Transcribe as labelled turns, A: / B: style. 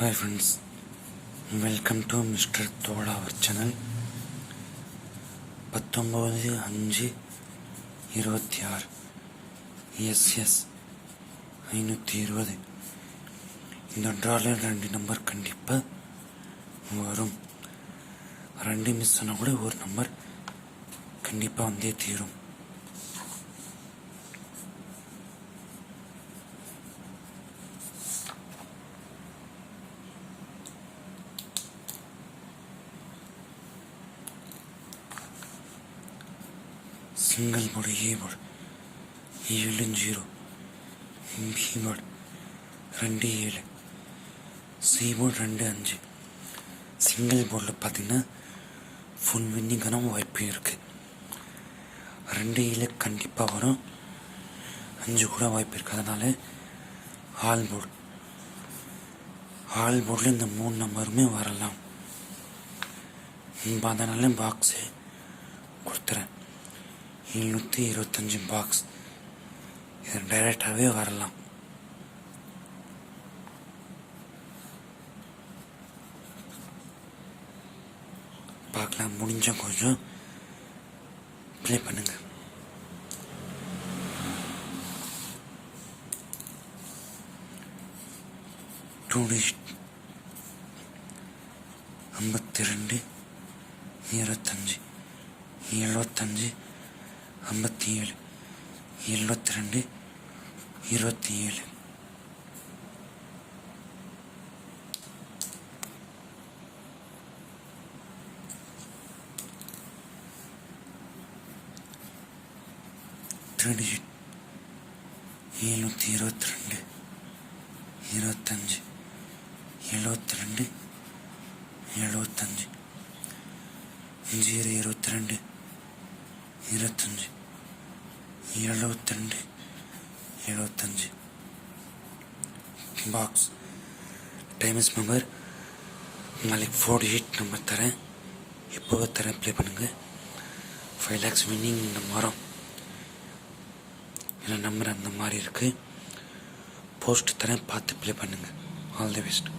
A: Hi friends, welcome to Mr. Thoda our channel. 19/5/26 SS 520. இந்த ட்ரால 2 number கண்டிப்பாக வரும். 2 miss ஆனால் கூட ஒரு நம்பர் கண்டிப்பாக வந்தே தீரும். Single board A board 7-0, B board 2-7, C board 2-5. Single போர்டில் பார்த்தீங்கன்னா ஃபுல் வின்னிங்கான வாய்ப்பு இருக்குது. 2-7 கண்டிப்பாக வரும், 5 கூட வாய்ப்பு இருக்குது. அதனால ஆல் போர்டில் இந்த 3 நம்பருமே வரலாம். அதனால பாக்ஸு கொடுத்துறேன். 725 பாக்ஸ், இது டைரெக்டாகவே வரலாம். பார்க்கலாம், முடிஞ்ச கொஞ்சம் ப்ளே பண்ணுங்க. Two digit 52 25 75 57 72 27. Three digit 722 25 72 75 022 25 72 75. Box times member நாளைக்கு 4 டிஜிட் நம்பர் தரேன், இப்போவே தரேன், ப்ளே பண்ணுங்கள். 5 lakhs வின்னிங் இந்த மாதம். இல்லை நம்பர் அந்த மாதிரி இருக்குது. போஸ்ட் தரேன், பார்த்து ப்ளே பண்ணுங்கள். All the best.